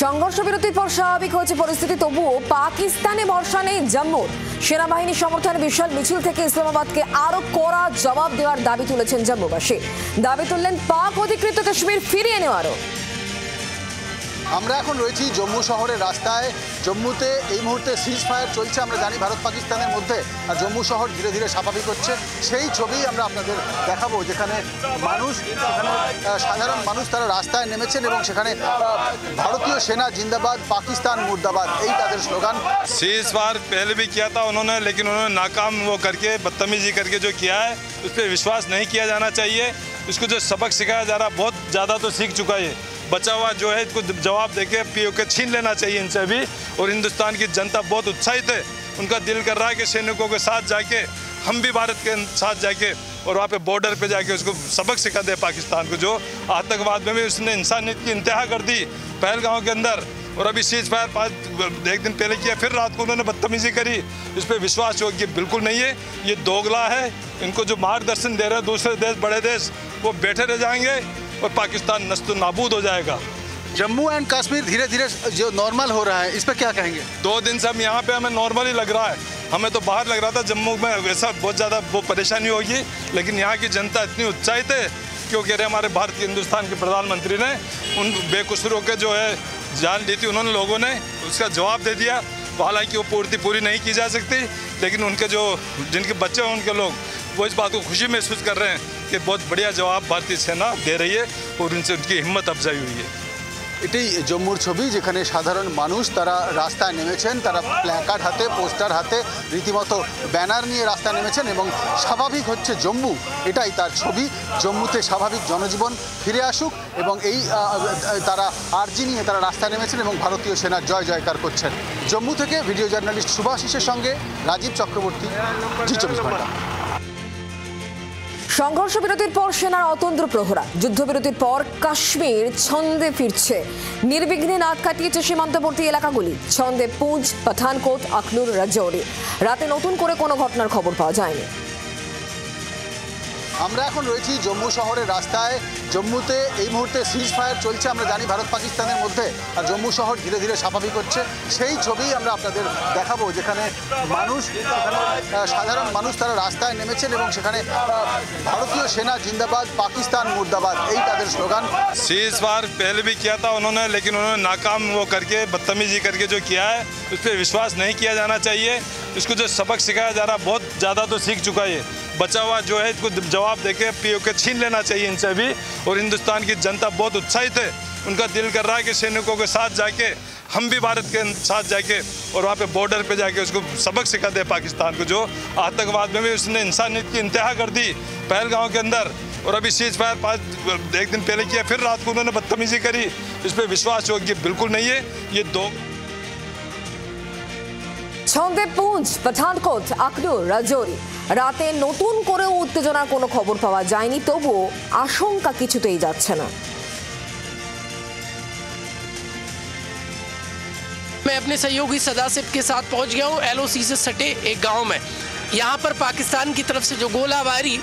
সংঘর্ষ বিরতির পর স্বাভাবিক হয়েছে পরিস্থিতি, তবুও পাকিস্তানে ভরসা নেই জম্মুর। সেনাবাহিনী সমর্থনে বিশাল মিছিল থেকে ইসলামাবাদকে আরো কড়া জবাব দেওয়ার দাবি তুলেছেন জম্মুবাসী। দাবি তুললেন পাক অধিকৃত কাশ্মীর ফিরিয়ে নেওয়ারও। আমরা এখন রয়েছি জম্মু শহরের রাস্তায়। জম্মুতে এই মুহূর্তে সিজ ফায়ার চলছে, আমরা জানি ভারত পাকিস্তানের মধ্যে, আর জম্মু শহর ধীরে ধীরে স্বাভাবিক হচ্ছে। সেই ছবি আমরা আপনাদের দেখাবো, যেখানে মানুষ, সাধারণ মানুষ তারা রাস্তায় নেমেছেন এবং সেখানে ভারতীয় সেনা জিন্দাবাদ, পাকিস্তান মুর্দাবাদ, এই তাদের স্লোগান। सीज फायर पहले भी किया था उन्होंने, लेकिन उन्होंने नाकाम वो करके बदतमीजी करके जो किया है उस पर विश्वास नहीं किया जाना चाहिए। उसको जो सबक सिखाया जा रहा बहुत ज़्यादा तो सीख चुका है, बचा हुआ जो है इसको जवाब देके पीओके छीन लेना चाहिए इनसे भी। और हिंदुस्तान की जनता बहुत उत्साहित है, उनका दिल कर रहा है कि सैनिकों के साथ जाके हम भी भारत के साथ जाके और वहाँ पे बॉर्डर पे जाके उसको सबक सिखा दे पाकिस्तान को, जो आतंकवाद में भी उसने इंसानियत की इंतहा कर दी पहलगांव के अंदर। और अभी सीज फायर एक दिन पहले किया, फिर रात को उन्होंने बदतमीजी करी। इस पर विश्वास योग्य बिल्कुल नहीं है, ये दोगला है। इनको जो मार्गदर्शन दे रहे हैं दूसरे देश, बड़े देश, वो बैठे रह जाएंगे और पाकिस्तान नस्त नाबूद हो जाएगा। जम्मू एंड कश्मीर धीरे धीरे जो नॉर्मल हो रहा है, इस पर क्या कहेंगे? 2 दिन से हम यहाँ पे हमें नॉर्मल ही लग रहा है। हमें तो बाहर लग रहा था जम्मू में वैसा बहुत ज़्यादा वो परेशानी होगी, लेकिन यहाँ की जनता इतनी उत्साहित है क्यों कह रहे हमारे भारत के हिंदुस्तान के प्रधानमंत्री ने उन बेकसूरों के जो है जान ली थी, उन्होंने लोगों ने उसका जवाब दे दिया। हालांकि वो पूरी नहीं की जा सकती, लेकिन उनके जो जिनके बच्चे हैं उनके लोग वो इस बात को खुशी महसूस कर रहे हैं कि बहुत बढ़िया जवाब भारतीय सेना दे रही है और उनसे उनकी हिम्मत अफजाई हुई है। এটাই জম্মুর ছবি, যেখানে সাধারণ মানুষ তারা রাস্তায় নেমেছেন, তারা প্ল্যাকার্ড হাতে, পোস্টার হাতে, রীতিমতো ব্যানার নিয়ে রাস্তায় নেমেছেন এবং স্বাভাবিক হচ্ছে জম্মু, এটাই তার ছবি। জম্মুতে স্বাভাবিক জনজীবন ফিরে আসুক এবং এই তারা আর্জি নিয়ে তারা রাস্তায় নেমেছেন এবং ভারতীয় সেনার জয় জয়কার করছেন। জম্মু থেকে ভিডিও জার্নালিস্ট সুভাষিসের সঙ্গে রাজীব চক্রবর্তী, জি24 ঘন্টা। সংঘর্ষ বিরতির পর সেনার অতন্দ্র প্রহরা, যুদ্ধবিরতির পর কাশ্মীর ছন্দে ফিরছে। নির্বিঘ্নে নাক কাটিয়েছে সীমান্তবর্তী এলাকাগুলি। ছন্দে পুঞ্চ, পাঠানকোট, আখনুর, রাজৌরি। রাতে নতুন করে কোনো ঘটনার খবর পাওয়া যায়নি। আমরা এখন রয়েছি জম্মু শহরের রাস্তায়। জম্মুতে এই মুহূর্তে সিজ ফায়ার চলছে, আমরা জানি ভারত পাকিস্তানের মধ্যে, আর জম্মু শহর ধীরে ধীরে স্বাভাবিক হচ্ছে। সেই ছবি আমরা আপনাদের দেখাবো, যেখানে মানুষ, সাধারণ মানুষ তারা রাস্তায় নেমেছেন এবং সেখানে ভারতীয় সেনা জিন্দাবাদ, পাকিস্তান মুর্দাবাদ, এই তাদের স্লোগান। सीज फायर पहले भी किया था उन्होंने, लेकिन उन्होंने नाकाम वो करके बदतमीजी करके जो किया है उस पर विश्वास नहीं किया जाना चाहिए। इसको जो सबक सिखाया जा रहा बहुत ज़्यादा तो सीख चुका है, बचा हुआ जो है इसको जवाब देके पीओके छीन लेना चाहिए इनसे भी। और हिंदुस्तान की जनता बहुत उत्साहित है, उनका दिल कर रहा है कि सैनिकों के साथ जाके हम भी भारत के साथ जाके और वहाँ पे बॉर्डर पे जाके उसको सबक सिखा दे पाकिस्तान को, जो आतंकवाद में भी उसने इंसानियत की इंतहा कर दी पहलगांव के अंदर। और अभी सीज फायर एक दिन पहले किया, फिर रात को उन्होंने बदतमीजी करी। इस पर विश्वास योग्य बिल्कुल नहीं है, ये दो। ছন্দে পুঞ্চ, পাঠানকোট, আখনুর, রাজৌরি। রাতে নতুন করেও উত্তেজনার কোনো খবর পাওয়া যায়নি, তবুও আশঙ্কা কিছুতেই যাচ্ছে না। मैं अपने सहयोगी सदासिफ के साथ पहुंच गया हूं एलओसी से सटे एक गांव में। यहां पर पाकिस्तान की तरफ से जो गोलाबारी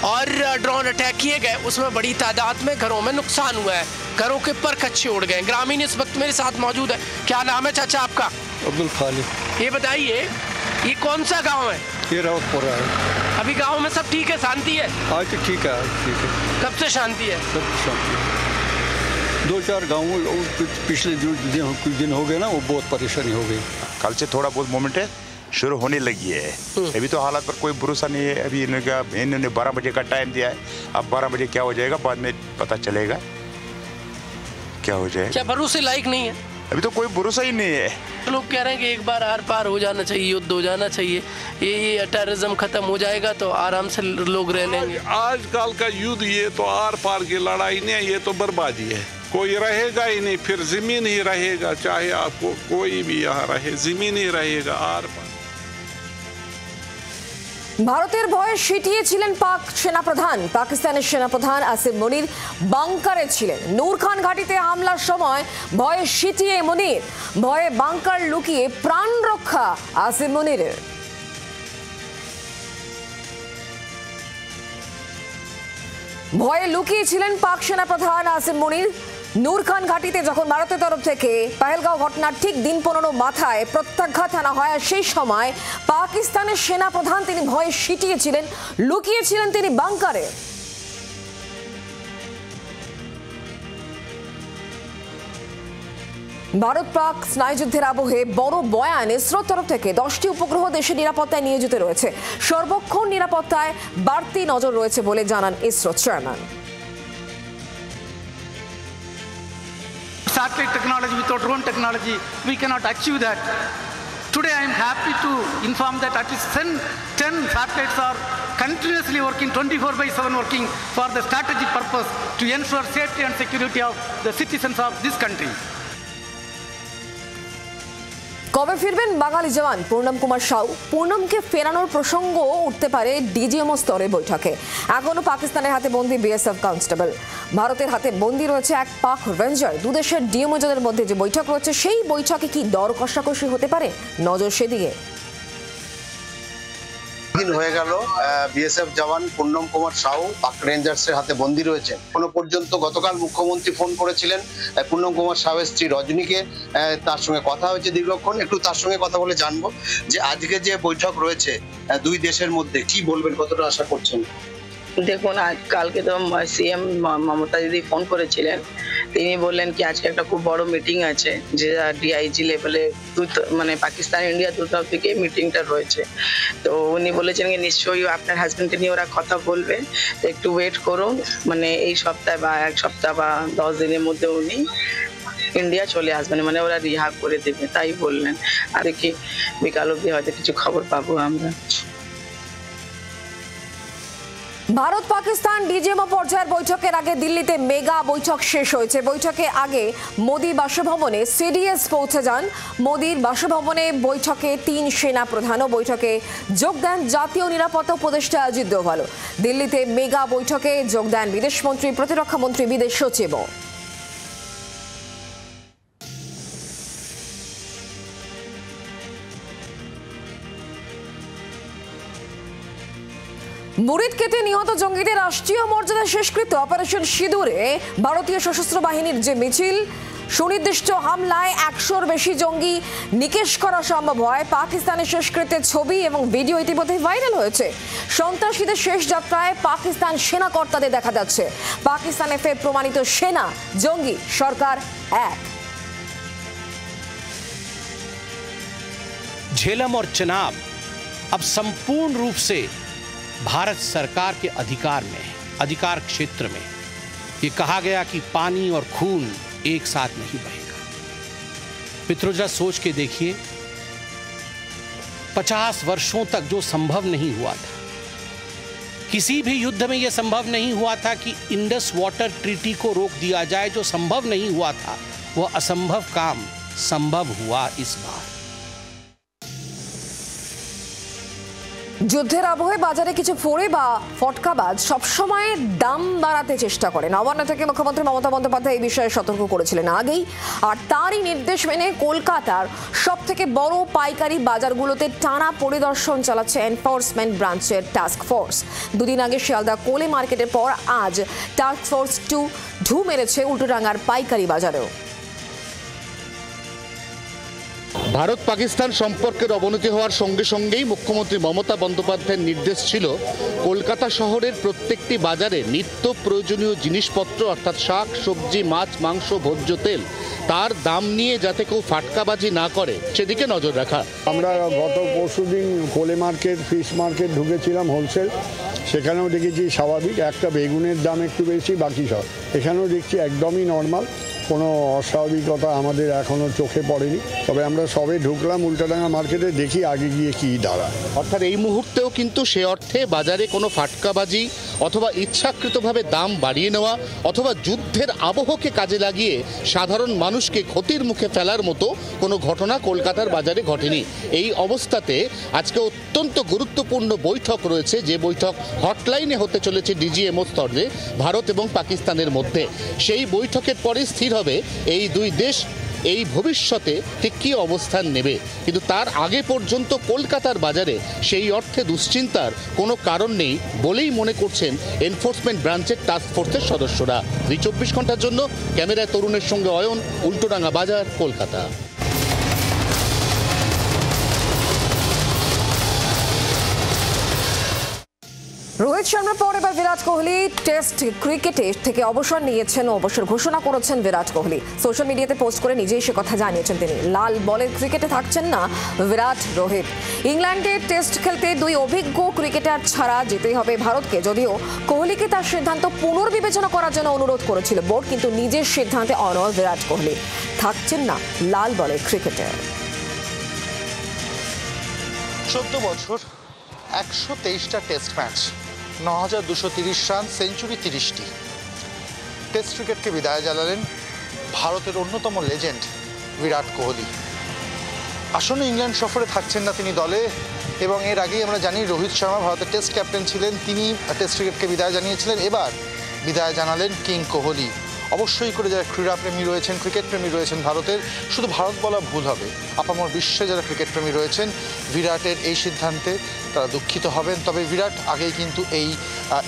और ड्रोन अटैक किए गए, उसमें बड़ी तादाद में घरों में नुकसान हुआ है, घरों के पर कच्चे उड़ गए। ग्रामीण इस वक्त मेरे साथ मौजूद है। क्या नाम है चाचा आपका? अब्दुल खालिद। ये बताइए, ये कौन सा गाँव है? ये रावतपुरा है। अभी गाँव में सब ठीक है, शांति है? आज तो ठीक है, ठीक है। कब से शांति है? सब शांति। 2-4 गाँव पिछले जो कुछ दिन हो गए ना, वो बहुत परेशानी हो गई। कल से थोड़ा बहुत मोमेंट है, शुरू होने लगी है। अभी तो हालात पर कोई भरोसा नहीं है। अभी इन्होंने 12 बजे का टाइम दिया है, अब 12 बजे क्या हो जाएगा बाद में पता चलेगा क्या हो जाएगा। क्या भरोसे लायक नहीं है? अभी तो कोई भरोसा ही नहीं है। लोग कह रहे हैं कि एक बार आर पार हो जाना चाहिए, युद्ध हो जाना चाहिए, ये टेररिज्म खत्म हो जाएगा तो आराम से लोग रह लेंगे। आजकल का युद्ध ये तो आर पार की लड़ाई नहीं, ये तो बर्बादी है। कोई रहेगा ही नहीं, फिर जमीन ही रहेगा, चाहे आपको कोई भी यहाँ रहे, जमीन ही रहेगा आर पार। ভারতের ভয়ে সিটিয়েছিলেন পাক সেনাপ্রধান। পাকিস্তানের সেনাপ্রধান আসিম মনির বাংকারে ছিলেন। নূর খান ঘাটিতে হামলার সময় ভয়ে সিটিয়ে মনির, ভয়ে বাংকার লুকিয়ে প্রাণ রক্ষা আসিম মনিরের। ভয়ে লুকিয়েছিলেন পাক সেনাপ্রধান আসিম মনির। নূরখান ঘাটিতে যখন ভারতের তরফ থেকে পহেলগাঁও ঘটনার ঠিক দিন 15 মাথায় প্রত্যাঘাত আনা হয়, সেই সময় পাকিস্তানের সেনা প্রধান তিনি ভয়ে সিটিয়েছিলেন, লুকিয়েছিলেন তিনি বাংকারে। ভারত পাক স্নায়ুযুদ্ধের আবহে বড় বয়ান ইসরোর তরফ থেকে 10টি উপগ্রহ দেশের নিরাপত্তায় নিয়োজিত রয়েছে। সর্বক্ষণ নিরাপত্তায় বাড়তি নজর রয়েছে বলে জানান ISRO chairman. Satellite technology, without drone technology, we cannot achieve that. Today I am happy to inform that at least 10 satellites are continuously working, 24/7 working for the strategic purpose to ensure safety and security of the citizens of this country. কবে ফিরবেন বাঙালি জওয়ান পূর্ণম কুমার সাউ? পূর্ণমকে ফেরানোর প্রসঙ্গ উঠতে পারে DGMO স্তরে বৈঠকে। এখনো পাকিস্তানের হাতে বন্দী বিএসএফ কনস্টেবল, ভারতের হাতে বন্দী রয়েছে এক পাক রেঞ্জার। দুদেশের ডিএমওদের মধ্যে যে বৈঠক রয়েছে, সেই বৈঠকে কি দর কষাকষি হতে পারে? নজর সেদিকে। দিন হয়ে গেল বিএসএফ জওয়ান পূর্ণম কুমার সাউ পাক রেঞ্জার্সের হাতে বন্দী রয়েছেন। এখনো পর্যন্ত গতকাল মুখ্যমন্ত্রী ফোন করেছিলেন পূর্ণম কুমার সাউয়ের স্ত্রী রজনীকে, তার সঙ্গে কথা হয়েছে দীর্ঘক্ষণ। একটু তার সঙ্গে কথা বলে জানবো যে আজকে যে বৈঠক রয়েছে দুই দেশের মধ্যে, কি বলবেন, কতটা আশা করছেন? দেখুন, আজ কালকে তো সিএম মমতা দিদি ফোন করেছিলেন। তিনি বললেন কি আজকে একটা খুব বড় মিটিং আছে, যে ডিআইজি লেভেলে মানে পাকিস্তান ইন্ডিয়া দুটো থেকে মিটিংটা রয়েছে। তো উনি বলেছেন কি নিশ্চয়ই আপনার হাজবেন্ডকে নিয়ে ওরা কথা বলবে, একটু ওয়েট করুন, মানে এই সপ্তাহে বা এক সপ্তাহ বা 10 দিনের মধ্যে উনি ইন্ডিয়া চলে আসবেন, মানে ওরা রিহা করে দেবে, তাই বললেন। আর কি বিকাল অবধি হয়তো কিছু খবর পাবো আমরা। ভারত পাকিস্তান ডিজিএমও পর্যায়ের বৈঠকের আগে দিল্লিতে মেগা বৈঠক শেষ হয়েছে। বৈঠকে আগে মোদি বাসভবনে সিডিএস পৌঁছে যান। মোদির বাসভবনে বৈঠকে 3 সেনা প্রধানও বৈঠকে যোগ দেন জাতীয় নিরাপত্তা উপদেষ্টা অজিত দোভাল। দিল্লিতে মেগা বৈঠকে যোগ দেন বিদেশমন্ত্রী, প্রতিরক্ষা মন্ত্রী, বিদেশ সচিবও। মুরিদ কেটে নিহত জঙ্গিদের রাষ্ট্রীয় মর্যাদা শেষকৃত অপারেশন সিঁদুরে ভারতীয় সশস্ত্র বাহিনীর যে মিছিল, সুনির্দিষ্ট হামলায় 100-র বেশি জঙ্গি নিকেশ করা সম্ভব হয়। পাকিস্তানের শেষকৃত্যের ছবি এবং ভিডিও ইতিমধ্যে ভাইরাল হয়েছে। সন্ত্রাসীদের শেষ যাত্রায় পাকিস্তান সেনা কর্তাদের দেখা যাচ্ছে। পাকিস্তানে ফের প্রমাণিত সেনা জঙ্গি সরকার এক। झेलम और चनाब अब संपूर्ण रूप से भारत सरकार के अधिकार में है, अधिकार क्षेत्र में। ये कहा गया कि पानी और खून एक साथ नहीं बहेगा। पित्रोजा सोच के देखिए, 50 वर्षों तक जो संभव नहीं हुआ था, किसी भी युद्ध में यह संभव नहीं हुआ था कि इंडस वाटर ट्रीटी को रोक दिया जाए। जो संभव नहीं हुआ था, वह असंभव काम संभव हुआ इस बार। যুদ্ধের আবহে বাজারে কিছু ফোড়ে বা ফটকাবাজ সবসময় দাম বাড়াতে চেষ্টা করে। নবান্ন থেকে মুখ্যমন্ত্রী মমতা বন্দ্যোপাধ্যায় এই বিষয়ে সতর্ক করেছিলেন আগেই, আর তারই নির্দেশ মেনে কলকাতার সবথেকে বড় পাইকারি বাজারগুলোতে টানা পরিদর্শন চালাচ্ছে এনফোর্সমেন্ট ব্রাঞ্চের টাস্ক ফোর্স। দুদিন আগে শিয়ালদা কোলে মার্কেটের পর আজ টাস্ক ফোর্স 2 ঢু মেরেছে উল্টোডাঙ্গার পাইকারি বাজারেও। ভারত পাকিস্তান সম্পর্কের অবনতি হওয়ার সঙ্গে সঙ্গেই মুখ্যমন্ত্রী মমতা বন্দ্যোপাধ্যায়ের নির্দেশ ছিল কলকাতা শহরের প্রত্যেকটি বাজারে নিত্য প্রয়োজনীয় জিনিসপত্র অর্থাৎ শাক সবজি মাছ মাংস ভোজ্য তেল তার দাম নিয়ে যাতে কেউ ফাটকাবাজি না করে সেদিকে নজর রাখা। আমরা গত পরশুদিন কোলে মার্কেট ফিশ মার্কেট ঢুকেছিলাম হোলসেল, সেখানেও দেখেছি স্বাভাবিক, একটা বেগুনের দাম একটু বেশি, বাকি সব এখানেও দেখছি একদমই নর্মাল, কোনো অস্বাভাবিকতা আমাদের এখনও চোখে পড়েনি। তবে আমরা সবে ঢুকলাম উল্টাডাঙ্গা মার্কেটে, দেখি আগে গিয়ে কী দাঁড়ায়। অর্থাৎ এই মুহূর্তেও কিন্তু সে অর্থে বাজারে কোনো ফাটকাবাজি অথবা ইচ্ছাকৃতভাবে দাম বাড়িয়ে নেওয়া অথবা যুদ্ধের আবহকে কাজে লাগিয়ে সাধারণ মানুষকে ক্ষতির মুখে ফেলার মতো কোনো ঘটনা কলকাতার বাজারে ঘটেনি। এই অবস্থাতে আজকে অত্যন্ত গুরুত্বপূর্ণ বৈঠক রয়েছে, যে বৈঠক হটলাইনে হতে চলেছে ডিজিএমও স্তরে ভারত এবং পাকিস্তানের মধ্যে। সেই বৈঠকের পরে স্থির হবে এই দুই দেশ এই ভবিষ্যতে ঠিক কী অবস্থান নেবে। কিন্তু তার আগে পর্যন্ত কলকাতার বাজারে সেই অর্থে দুশ্চিন্তার কোনো কারণ নেই বলেই মনে করছেন এনফোর্সমেন্ট ব্রাঞ্চের টাস্ক ফোর্সের সদস্যরা। 24 ঘন্টার জন্য ক্যামেরায় তরুণের সঙ্গে অয়ন, উল্টোডাঙ্গা বাজার, কলকাতা। রোহিত শর্মার পর এবার বিরাট কোহলি টেস্ট ক্রিকেটে থেকে অবসর নিয়েছেন ও অবসর ঘোষণা করেছেন বিরাট কোহলি। সোশ্যাল মিডিয়াতে পোস্ট করে নিজেই সে কথা জানিয়েছেন তিনি। লাল বলের ক্রিকেটে থাকছেন না বিরাট, রোহিত। ইংল্যান্ডে টেস্ট খেলতে দুই অভিজ্ঞ ক্রিকেটার ছাড়া যেতেই হবে ভারতকে। যদিও কোহলিকে তার সিদ্ধান্ত পুনর্বিবেচনা করার জন্য অনুরোধ করেছিল বোর্ড, কিন্তু নিজের সিদ্ধান্তে অনড় বিরাট কোহলি। থাকছেন না লাল বলের ক্রিকেটে। 14 বছর, 123টা টেস্ট ম্যাচ, 9230 রান, সেঞ্চুরি 30টি। টেস্ট ক্রিকেটকে বিদায় জানালেন ভারতের অন্যতম লেজেন্ড বিরাট কোহলি। আসন্ন ইংল্যান্ড সফরে থাকছেন না তিনি দলে, এবং এর আগেই আমরা জানি রোহিত শর্মা ভারতের টেস্ট ক্যাপ্টেন ছিলেন, তিনি টেস্ট ক্রিকেটকে বিদায় জানিয়েছিলেন। এবার বিদায় জানালেন কিং কোহলি। অবশ্যই করে যারা ক্রীড়াপ্রেমী রয়েছেন, ক্রিকেট প্রেমী রয়েছেন ভারতের, শুধু ভারত বলা ভুল হবে, আপামর বিশ্বে যারা ক্রিকেট প্রেমী রয়েছেন বিরাটের এই সিদ্ধান্তে তারা দুঃখিত হবেন। তবে বিরাট আগেই কিন্তু এই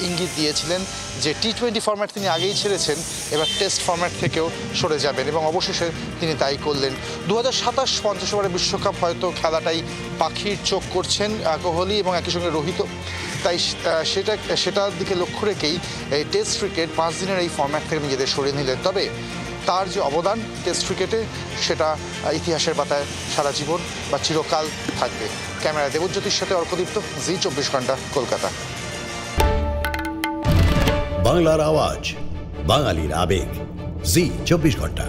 ইঙ্গিত দিয়েছিলেন যে টি20 ফরম্যাট তিনি আগেই ছেড়েছেন, এবার টেস্ট ফরম্যাট থেকেও সরে যাবেন, এবং অবশেষে তিনি তাই করলেন। 2027 50 ওভারের বিশ্বকাপ হয়তো খেলাটাই পাখির চোখ করছেন কোহলি এবং একই সঙ্গে রোহিত। তাই সেটার দিকে লক্ষ্য রেখেই এই টেস্ট ক্রিকেট 5 দিনের এই ফরম্যাট থেকে নিজেদের সরিয়ে নিলেন। তবে তার যে অবদান টেস্ট ক্রিকেটে, সেটা ইতিহাসের পাতায় সারা জীবন বা চিরকাল থাকবে। ক্যামেরায় দেবজ্যোতির সাথে অর্কদীপ্ত, জি 24 ঘন্টা, কলকাতা। বাংলার আওয়াজ, বাঙালির আবেগ, জি 24 ঘন্টা।